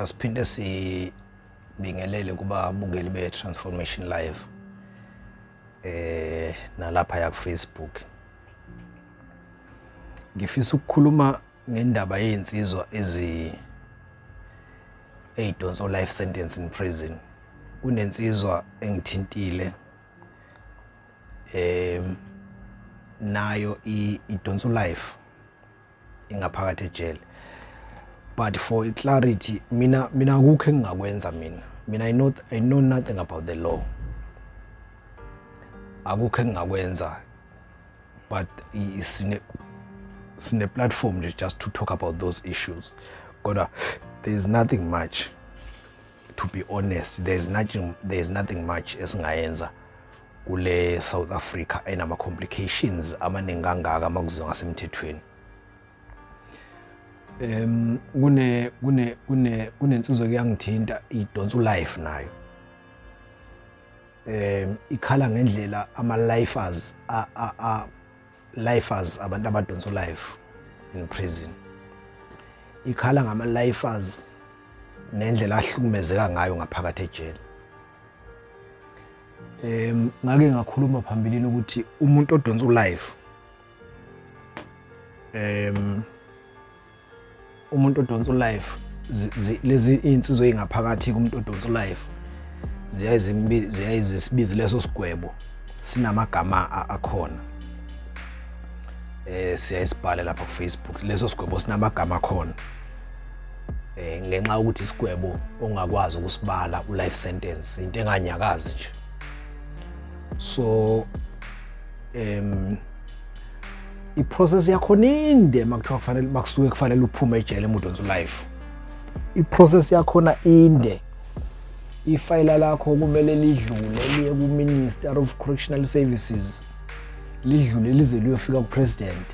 Asiphinde sibingelele kuba abukeli be-Transformation Live nalapha ya ku-Facebook. Ngifisa ukukhuluma ngendaba yezinsizwa ezidonsa life sentence in prison. Kunensizwa engithintile nayo idonsa life ingaphakathi ejele. But for clarity, mina akukho engingakwenza mina. I know nothing about the law. Akukho engingakwenza, but sine platform just to talk about those issues. Kodwa there's nothing much, to be honest. There's nothing much esingayenza kule South Africa enama complications amaningi kangaka makuziwa ngasemthethweni. Kunensizwa kuyangithinta idonsa life nayo. Ikhala ngendlela ama-lifers abantu abadonsa life in prison. Ikhala ngama-lifers nendlela ahlukumezeka ngayo ngaphakathi ejele. Ngake ngakhuluma phambilini ukuthi umuntu odonsa life umuntu odonsa life lezi insizwe engaphakathi kumuntu odonsa life ziyayizisibiza leso sigwebo sinamagama akhona. Siyayisibhala lapha ku Facebook. Leso sigwebo sinamagama akhona. Ngenxa ukuthi isigwebo ongakwazi ukusibala u-life sentence into enganyakazi nje. So i-process yakhona inde makusuke kufanele uphume ejele udonsa life. I-process yakhona inde. Ifayila lakho kumele lidlule liye ku-Minister of Correctional Services, lidlule lize liyofika ku-President.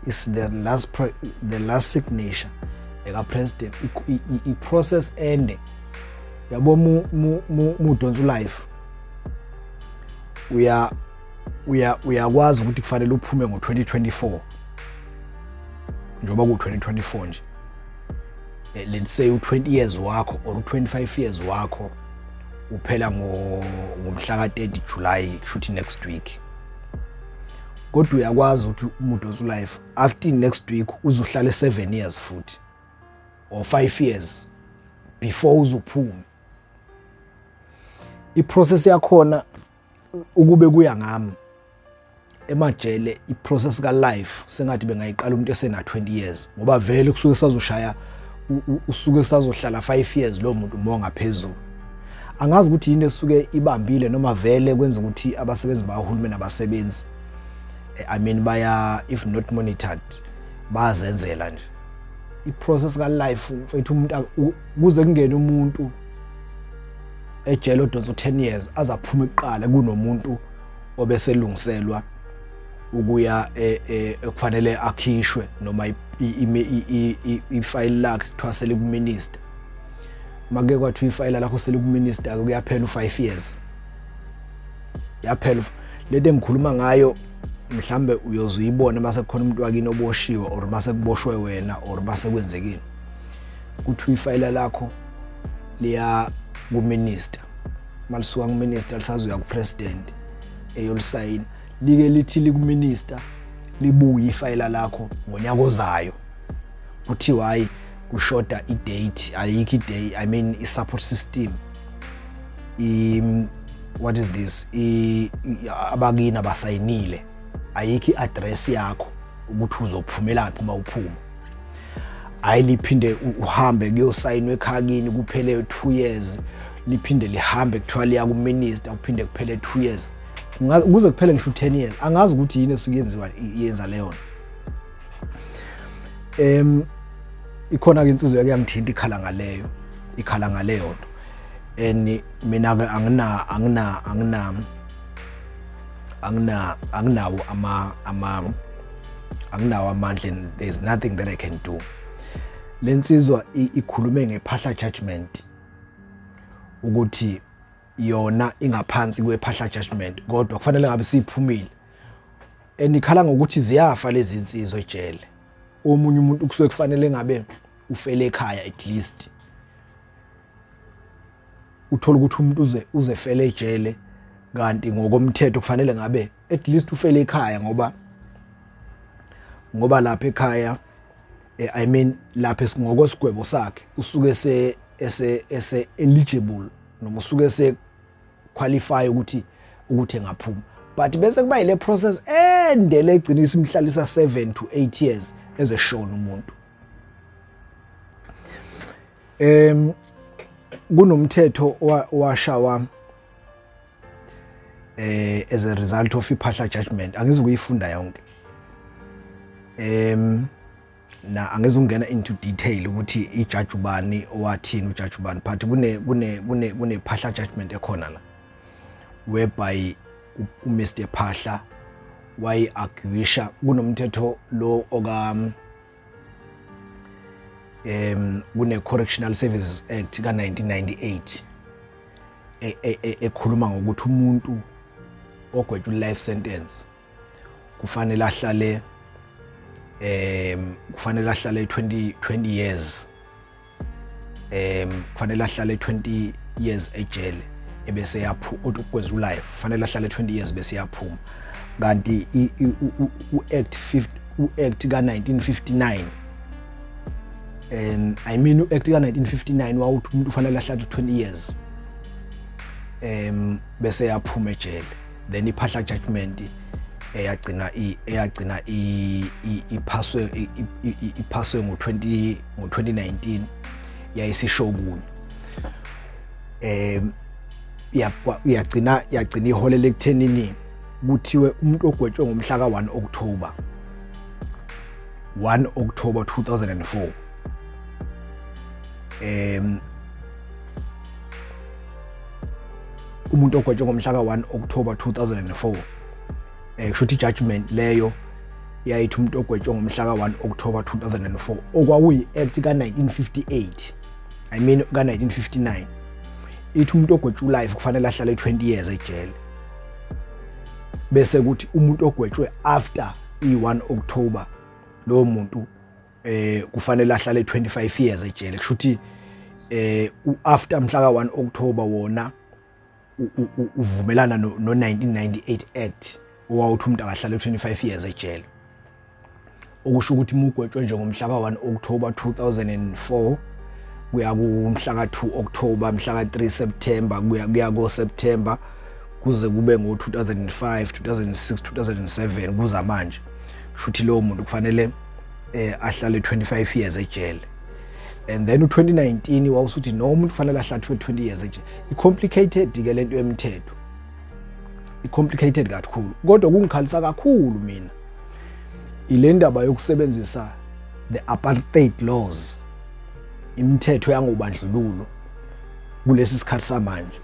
Is the last signature eka-President. I-process ende. Yabo udonsa life uyakwazi ukuthi kufanele uphume ngo-2024 njengoba ku-2024 nje. Let's say u-20 years wakho or u-25 years wakho uphela ngomhla ka-30 July, kushuthi next week. Kodwa uyakwazi ukuthi udonsa life after next week uzohlala 7 years futhi or 5 years before uzophume. I-process yakhona ukube kuya ngami emajele, i-process ka-life sengathi bengayiqala umuntu esena 20 years ngoba vele kusuke sazoshaya usuke sazohlala 5 years lo muntu mongaphezulu. Angazi ukuthi yini esuke ibambile noma vele kwenza ukuthi abasebenzi bahulumeni abasebenzi baya, if not monitored, bazenzela nje. I-process ka-life mfethu umuntu kuze kungene umuntu ejele odonsa 10 years azaphuma iqala kunomuntu obeselungiselwa ukuya ekufanele akhishwe noma ifile lakhe kuthiwa sele ku-minister. Make kwathiwa ifile lakho sele ku-minister kuyaphela u5 years. Yaphela lento engikhuluma ngayo mhlambe uyozuyibona mase kukhona umuntu wakini oboshiwe or mase kuboshwe wena or mase kwenzekile. Kuthiwa ifile lakho liya ku-minister. Malisuka ku-minister lisazoya ku-president eyolisayina. Like lithi liku-minister libuye ifayila lakho ngonyaka ozayo. Kuthiwa hayi kushoda i-date, ayikho i-day, i-support system. What is this? Abakini abasayinile. Ayikho i-address yakho ukuthi uzophumela uma uphuma. Hayi liphinde uhambe kuyosayinwa ekhakini kuphele 2 years. Liphinde lihambe kuthiwa liya ku-minister kuphinde kuphele 2 years. Kuze kuphele ngisho 10 years. Angazi ukuthi yini esuke yenza leyo. Ikhona ke insizwe yakuyangithinta ikhala ngaleyo nto. And mina ke anginawo amandla. There's nothing that I can do. Lensizwa ikhulume ngephahla judgment ukuthi yona ingaphansi kwephahla judgment kodwa kufanele ngabe siphumile. Ikhala ngokuthi ziyafa lezi insizwe ejele. Omunye umuntu kusuke kufanele ngabe ufele ekhaya at least uthola ukuthi umuntu uzefela ejele kanti ngokomthetho kufanele ngabe at least ufele ekhaya ngoba lapha ekhaya I mean lapha ngokosigwebo sakhe usuke ese eligible noma usuke ese qualify ukuthi engaphuma. But bese kuba ile process endele egcinisa imhlalisa 7 to 8 years ezeshona umuntu. Kunomthetho washawa as a result of iphahla judgment. Angizukuyifunda yonke. Na angizungena into detail ukuthi ijudge ubani owathini ujudge ubani, but kune phahla judgment ekhona la whereby uMr Phahla wayi-arguisha kunomthetho lo oka kune Correctional Services Act ka 1998 ekhuluma ngokuthi umuntu ogwetshwe life sentence kufanele ahlale 20 years kufanele ahlale 20 years ejele ebese yaphu ogwetshwe life kufanele ahlale 20 years bese yaphuma. Kanti u-act ka 1959 I mean u-act ka 1959 wawuthi umuntu ufanele ahlale 20 years bese yaphuma ejele. Then iphahla judgment eyagcina iphaswe ngo-2019 yayisisho kunye yagcina iholele ekuthenini kuthiwe umuntu ogwetshwe ngomhla ka 1 October 2004 umuntu ogwetshwe ngomhla ka 1 October 2004 kushuthi judgment leyo yayithi umuntu ogwetshwe ngomhla ka 1 October 2004 okwakuyi act ka 1958 I mean ka 1959 ithi umuntu ogwetshwe life kufanele ahlale 20 years ejele, bese kuthi umuntu ogwetshwe after i1 October lo muntu kufanele ahlale 25 years ejele. Kushuthi after mhla ka 1 October wona uvumelana no 1998 act owawuthi umuntu akahlale 25 years ejele, okusho ukuthi umugwetshwe nje ngomhla ka 1 October 2004 kuya kumhla ka 2 October mhla ka 3 September kuya ko September kuze kube ngo 2005 2006 2007 kuza manje, kushuthi lo muntu kufanele ahlale 25 years ejele. And then u2019 wawusuthi no umuntu kufanele ahlale 20 years ejele. I-complicated ke lento yemthetho, i-complicated kakhulu, kodwa kungikhalisa kakhulu mina ile ndaba yokusebenzisa the apartheid laws, imithetho yangobandlululo kulesi sikhathi samanje.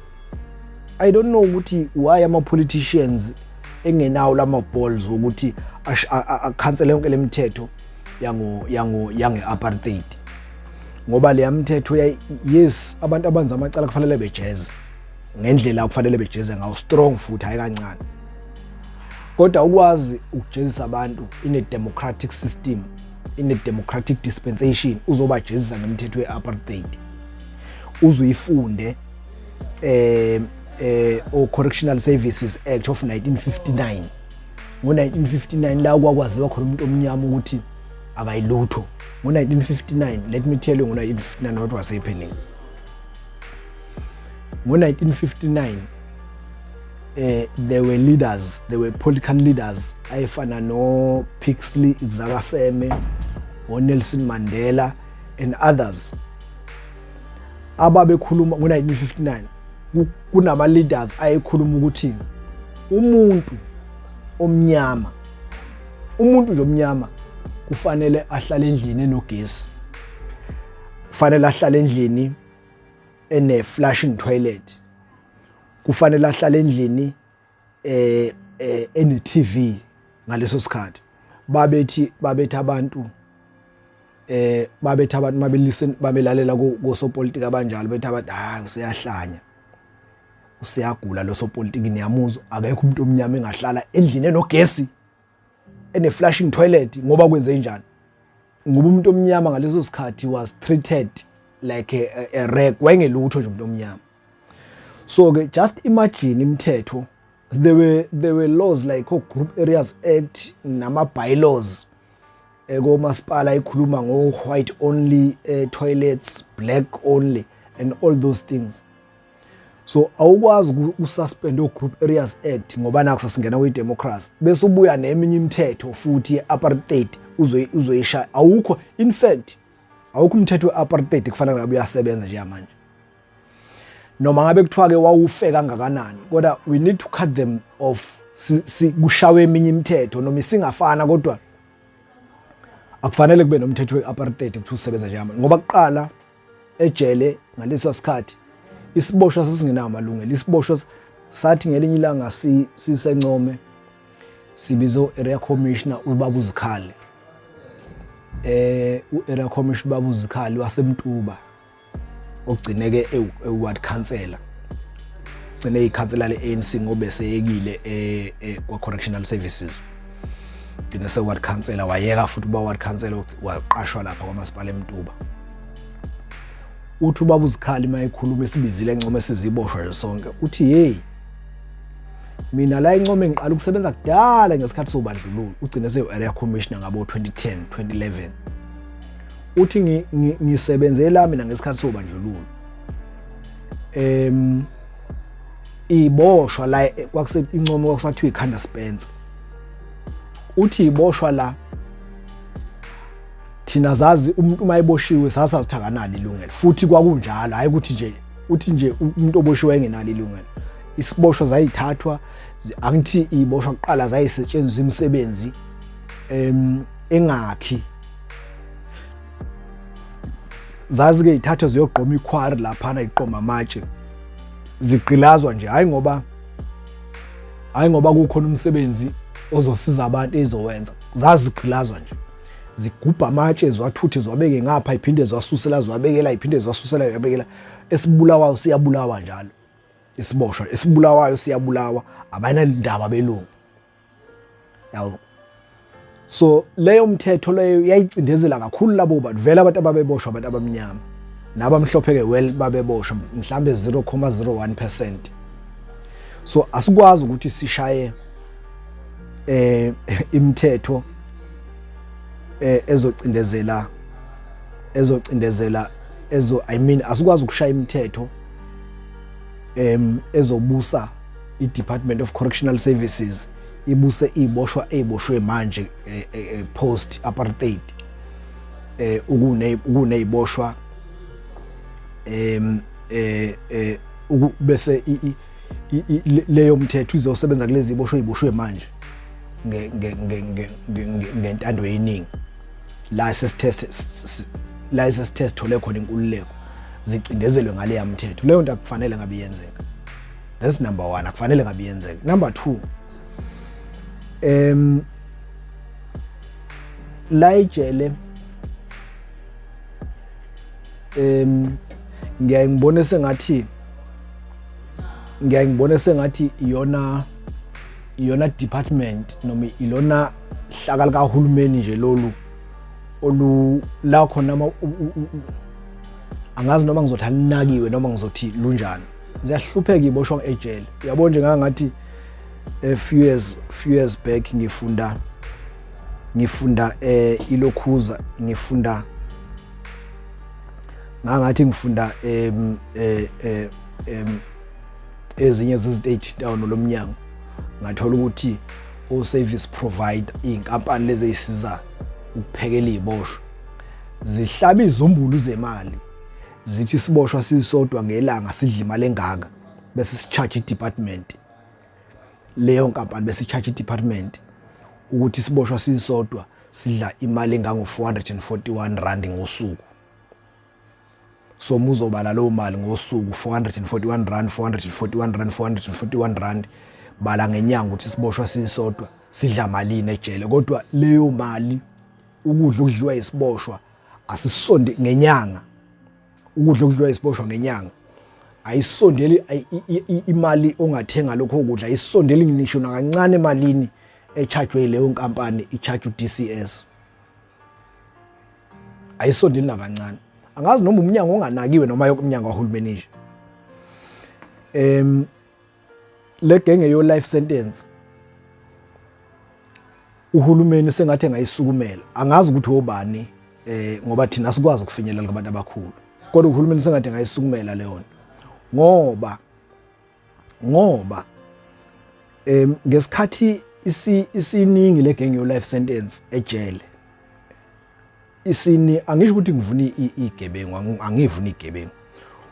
I don't know ukuthi why ama politicians engenawo lama balls ukuthi akhansele yonke lemithetho yange apartheid, ngoba le mithetho yes abantu abanza amacala kufanele bejeze ngendlela kufanele bejeze ngawo strong futhi hayi kancane, kodwa ukwazi ukujezisa abantu in a democratic system, in a democratic dispensation uzobajezisa ngemithetho yeapartheid uzuyifunde o Correctional Services Act of 1959. Ngo-1959 la kwakwaziwa khona umuntu omnyama ukuthi akayilutho. Ngo-1959, let me tell you ngo-1959 what was happening. Ngo-1959 there were leaders, there were political leaders ayefana no Pixley Dzakaseme, Nelson Mandela and others ababekhuluma ngo-1959. Kunama leaders ayekhuluma ukuthi umuntu omnyama nje omnyama kufanele ahlale endlini enogesi, kufanele ahlale endlini ene flushing toilet, kufanele ahlale endlini ene TV. Ngaleso sikhathi babethi abantu babelalela kosopolitiki abanjalo, bethi abantu usiyahlanya, usiyagula lo sopolitiki niyamuzwa, akekho umuntu omnyama engahlala endlini enogesi ene flushing toilet. Ngoba kwenze njani? Ngoba umuntu omnyama ngaleso sikhathi was treated like a rag, wayengelutho nje umuntu omnyama. So ke just imagine imithetho, there were laws like Group Areas Act nama bylaws ko masipala ikhuluma ngo white only toilets, black only and all those things. So awukwazi ususpend Group Areas Act ngoba naku sasingena kwi democracy bese ubuya neminye imithetho futhi ye-apartheid uzoyisha. Awukho, in fact awukho umthetho we-apartheid kufanele ngabe uyasebenza nje manje, noma ngabe kuthiwa ke wawufe kangakanani, kodwa we need to cut them off. Kushawe eminye imithetho noma isingafana, kodwa akufanele kube nomthetho we-apartheid ukuthi usebenza nje manje, ngoba kuqala ejele ngaleso sikhathi isiboshwa sasingenayo amalungelo. Isiboshwa sathi ngelinye ilanga sisencome sibizo area commissioner ubaba uZikhali, u-area commissioner ubaba uZikhali wasemtuba ogcineke eward councillor, gcine ikhansela le-ANC ngobe seyekile kwa correctional services, gcine se-ward councillor wayeka futhi uba ward councillor waqashwa lapha kwamasipala eMtuba. Uthi ubaba uZikhali mayekhuluma esibizile encome siziboshwa nje sonke, uthi hey mina la encome ngiqala ukusebenza kudala ngesikhathi sobandlululo, ugcine se-area commissioner ngabo 2010 2011. Uthi ngisebenzela mina ngesikhathi sobandlululo iboshwa la kwakuse income kwakusathiwa ikhanda Spence. Uthi iboshwa la thina zazi umuntu mayiboshiwe sasazithakanala ilungelo, futhi kwakunjalo, hayi ukuthi nje uthi nje umuntu oboshiwe engenalo ilungelo. Isiboshwa zayithathwa, angithi iboshwa kuqala zayisetshenziswa imisebenzi engakhi, zazi ke ithathwa ziyogqoma iquarry lapha iqoma amatshe, zigqilazwa nje, hayi ngoba kukhona umsebenzi ozosiza abantu ezowenza, zazigqilazwa nje, zigubha amatshe ziwathuthe ziwabeke ngapha iphinde ziwasusela ziwabekela iphinde ziwasusela yabekela. Esibulawayo siyabulawa njalo, isiboshwa esibulawayo siyabulawa, abanalindaba belungu, yawo. So leyo mthetho leyo yayicindezela kakhulu labo bantu, vele abantu ababeboshwa, abantu abamnyama nabamhlophe ke well babeboshwa mhlambe 0.01%. So asikwazi ukuthi sishaye imithetho ezocindezela asikwazi ukushaya imithetho ezobusa i-Department of Correctional Services ibuse iboshwe manje post apartheid, ukuneyiboshwa bese leyo mthetho izosebenza kulezi iboshwe manje ngentando yeningi. License test thole khona inkululeko zicindezelwe ngale yamthetho. Leyo nto akufanele ngabe yenzeka. That's number 1, akufanele ngabe yenzeka. Number 2, la ejele ngiyayibona sengathi iyona department noma ilona hlaka likahulumeni nje lolu la khona angazi noma ngizothi alinakiwe noma ngizothi lunjani. Ziyahlupheka iboshwa ejele. Uyabona nje ngathi few years back ngifunda iLokhuza, ngifunda ezinye zeziteti down lomnyango, ngathola ukuthi o service provider inkampani lezi ezisiza ukuphekela iziboshwa zihlaba izumbulu zemali, zithi siboshwa sisodwa ngelanga sidla imali engaka bese sicharge i-department, leyo nkampani bese charge i-department ukuthi siboshwa sisodwa sidla imali engango 441 rand ngosuku. So muzobala lo mali ngosuku 441 rand 441 rand 441 rand, bala ngenyanga ukuthi siboshwa sisodwa sidla malini ejele. Kodwa leyo mali ukudla okudliwa isiboshwa asisonde ngenyanga, ukudla okudliwa isiboshwa ngenyanga ayisondeli imali ongathenga lokho ukudla, ayisondeli ngisho nakancane emalini echargewe leyo nkampani icharge uDCS, ayisondeli nakancane. Angazi noma umnyango onganakiwe noma yonke umnyango kahulumeni nje. Le genge yo life sentence uhulumeni sengathi engayisukumela, angazi ukuthi obani ngoba thina sikwazi ukufinyelela kubantu abakhulu, kodwa uhulumeni sengathi engayisukumela leyo ngoba ngesikhathi isiningi le genge yo life sentence ejele, angisho ukuthi ngivuna igebengu, angivuni igebengu,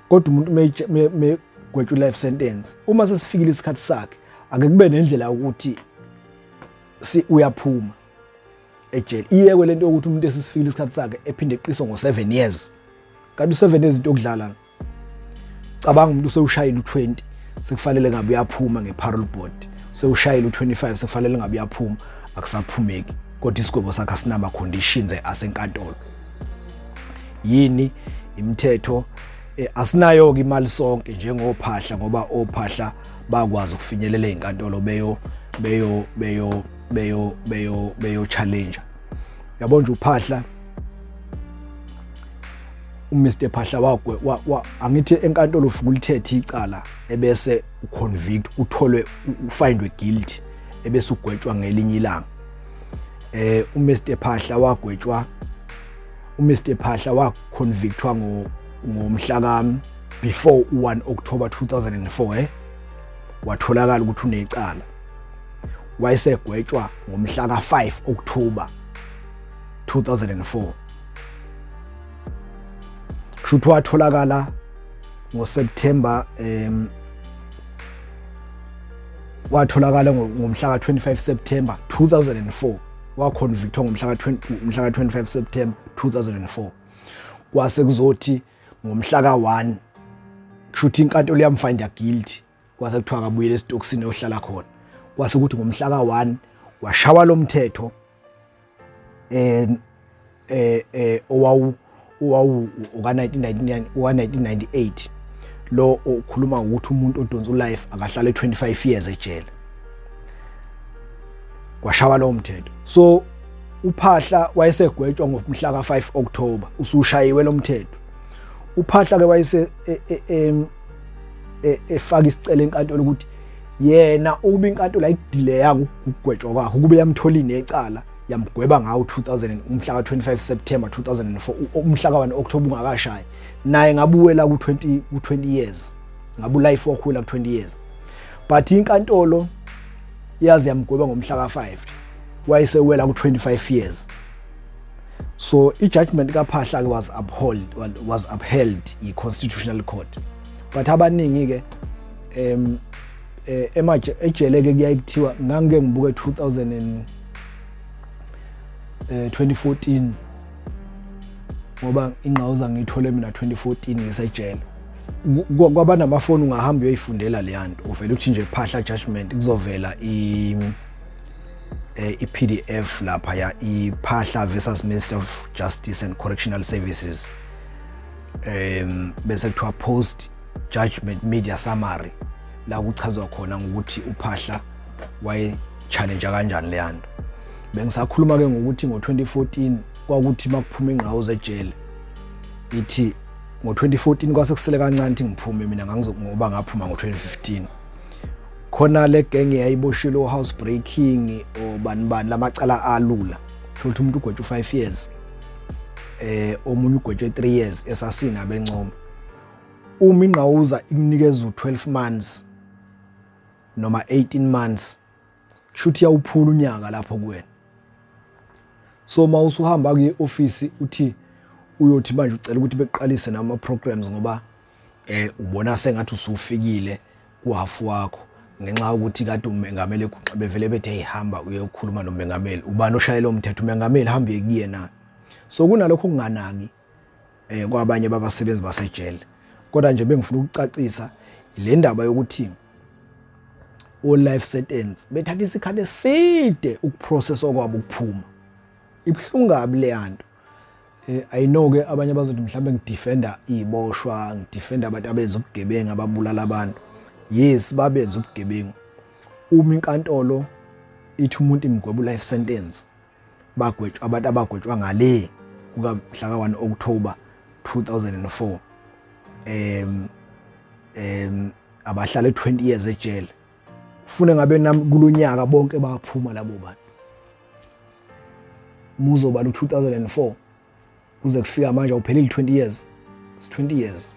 kodwa umuntu megwetshwa life sentence, uma sesifikile isikhathi sakhe ake kube nendlela ukuthi uyaphuma ejele. Iyekwe lento ukuthi umuntu esisifikile isikhathi sakhe ephinde eqiswe ngo7 years, kanti u7 years into okudlala. Cabanga umuntu usewushayile u20 sekufanele ngabe uyaphuma ngeparole board, sewushayile u25 sekufanele ngabe uyaphuma, akusaphumeki, kodwa isigwebo sakhe asinama conditions asenkantolo. Yini imithetho asinayo ke imali sonke njengophahla, ngoba ophahla bakwazi ukufinyelela ezinkantolo beyo challenge. Yabona nje uphahla, uMr Phahla angithi enkantolo ufika ulithethe icala ebese uconvict, utholwe ufindwe guilty ebese ugwetshwa ngelinye ilanga. uMr Phahla waconvictwa ngomhla ka before 1 October 2004 watholakala ukuthi unecala. Wayesegwetshwa ngomhla ka 5 October 2004. Kushuthi watholakala ngoSeptember watholakala ngomhla ka 25 September 2004, waconvictwa ngomhla ka 25 September 2004. Kwase kuzothi ngomhla ka 1 kushuthi inkantolo yamfinda guilty, kwase kuthiwa kabuyele esitokisini ohlala khona. Kwase ukuthi ngomhla ka 1 washawa lo mthetho owawu ka 1998 lo okhuluma ukuthi umuntu odonsa ulife akahlale 25 years ejele. Kwashawa lo mthetho. So uPhahla wayesegwetshwa ngomhla ka 5 October, usushayiwe lo mthetho. uPhahla ke wayese efaka isicelo enkantolo ukuthi yena uba inkantolo ayidelaya ukugwetshwa kwakhe, ukube yamthola inecala yamgweba ngawo 2000 umhla ka 25 September 2004, umhla ka 1 October ungakashayi, naye ngabuwela ku20 years, ngabu life wakhula ku20 years. But inkantolo yazi yamgweba ngomhla ka 5, wayesewela ku25 years. So i-judgment kaPhahla was upheld i-Constitutional Court. But abaningi ke ejele ke kuyayithiwa ngangike ngibuke 2014 ngoba ingqawuza ngiyithole mina 2014 ngisejele. Kwaba namafoni ungahamba uyoyifundela le yanto, uvela uthi nje Phahla judgment kuzovela i-PDF lapha ya iPhahla versus Minister of Justice and Correctional Services, bese kuthiwa post judgment media summary la kuchazwa khona ukuthi uPhahla waye challenge kanjani le yanto. Bengisakhuluma ke ngokuthi ngo2014 kwakuthi makuphuma ingqawuza ejele, ithi ngo2014 kwase kusele kancane ukuthi ngiphume mina, ngoba ngaphuma ngo2015. Khona le genge yayiboshilo housebreaking obani lamacala alula, thola umuntu ugwetshwe 5 years, omunye ugwetshwe 3 years esasina bencoma. Uma ingqawuza ikunikeza u12 months noma 18 months, kushuthi yawuphula unyaka lapho kuwena. So mawusuhamba ku office uthi uyothi manje ucela ukuthi beqalise nama programs ngoba ubona sengathi usufikile kuhafu wakho, ngenxa ukuthi kade umengameli bevele bethe ehamba uyokhuluma nomengameli, ubani oshayela umthetho, umengameli hambe kuyena. So kunalokho kunganaki kwabanye babasebenzi basejele. Kodwa nje bengifuna ukucacisa le ndaba yokuthi all life sentence bethatha isikhathi eside ukuprocesswa kwabo ukuphuma. Ibhlungu kabi le yanto. I know ke abanye bazothi mhlambe ngidefenda iziboshwa, ngidefenda abantu abenza ubugebengu ababulala abantu. Yes, babenza ubugebengu. Uma inkantolo ithi umuntu imgweba life sentence, bagwetshwa abantu abagwetshwa ngale kuka mhla ka 1 October 2004. abahlala 20 years ejele. Ufune ngabe nami kulonyaka bonke baphuma labo bantu. Muzo balo 2004 kuze kufika manje uphelile 20 years. It's 20 years.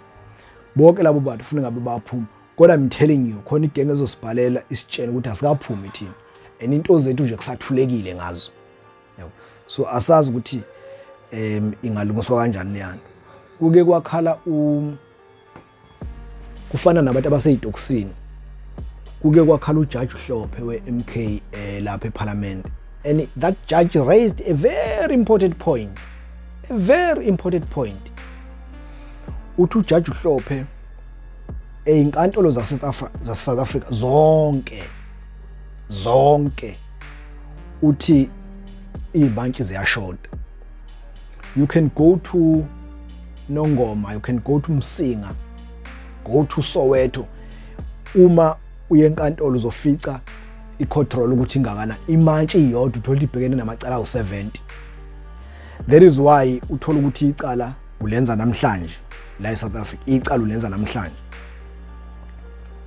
Bonke labo bantu ufune ngabe baphuma. Kodwa I'm telling you khona igenge ezosibhalela isitshela ukuthi asikaphumi thina. And into zethu nje kusathulekile ngazo. Yabo. So asazi ukuthi ingalungiswa kanjani leyana. Kuke kwakhala kufana nabantu abaseyitoksini. Kuke kwakhala uJudge uHlophe weMK lapha eParliament, and that judge raised a very important point. A very important point. Uthi uJudge uHlophe inkantolo za South Africa zonke uthi ibantshi ziyashota. You can go to Nongoma, you can go to Msinga, go to Soweto. Uma uye enkantolo uzofica i-court roll ukuthi ingakana imantshi iyodwa uthola ibhekene namacala awu-70. That is why uthola ukuthi icala ulenza namhlanje la eSouth Africa, icala ulenza namhlanje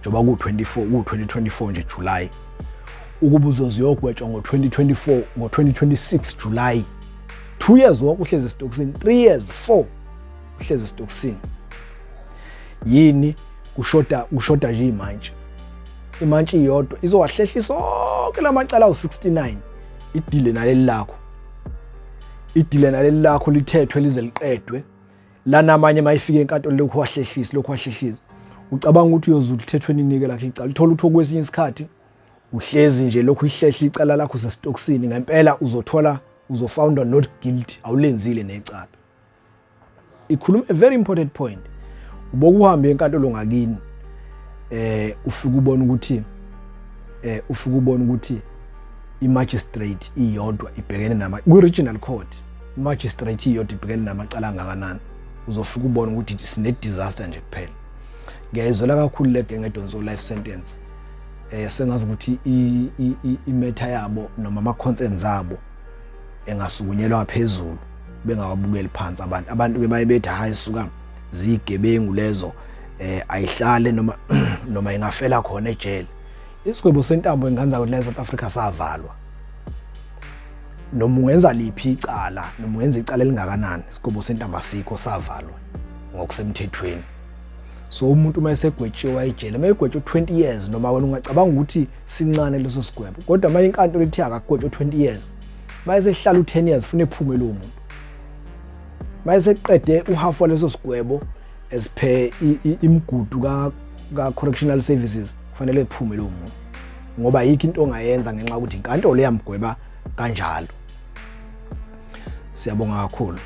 njoba ku-2024 nje July, ukuba uzoziyogwetshwa ngo-2024 ngo-2026 July. 2 years wonke uhlezi esitokisini, 3 years 4 uhlezi esitokisini. Yini kushoda nje imantshi. Imantshi iyodwa izowahlehlisa sonke lamacala awu-69. Idile naleli lakho lithethwe lize liqedwe. La namanye mayifika enkantolo lokhu wahlehlisa. Ucabanga ukuthi uyozuthi lithethweni inike lakhe icala. Uthola ukuthi okwesinye isikhathi uhlezi nje lokhu ihlehla icala lakho sesitokisini, ngempela uzofoundwa not guilty, awulenzile necala. Ikhuluma a very important point. Ubokuhamba enkantolo ngakini ufika ubona ukuthi i-magistrate iyodwa ibhekene kwi-regional court, i-magistrate iyodwa ibhekene namacala angakanani. Uzofika ubona ukuthi sine disaster nje kuphela. Ngiyayizwela kakhulu le genge edonsa life sentence. Sengazi ukuthi imetha yabo noma ama-concerns abo engasukunyelwa phezulu bengawabukeli phansi abantu ke bayebethi hayi suka zigebengu lezo ayihlale noma ingafela khona ejele. Isigwebo sentambo enganza ukuthi la South Africa savalwa. Noma ungenza liphi icala, noma ungenza icala elingakanani, isigwebo sentambo asikho, savalwa ngokusemthethweni. So umuntu mayesegwetshiwe ejele, mayegwetshwe 20 years noma wena ungacabanga ukuthi sincane leso sigwebo, kodwa manje inkantolo ethi akagwetshwe 20 years, mayesehlala u10 years fune ephume lo muntu. Mayeseqede uhalf waleso sigwebo as per imigudu ka correctional services kufanele ephume lo muntu, ngoba yikho into ongayenza ngenxa ukuthi inkantolo yamgweba kanjalo. Siyabonga kakhulu.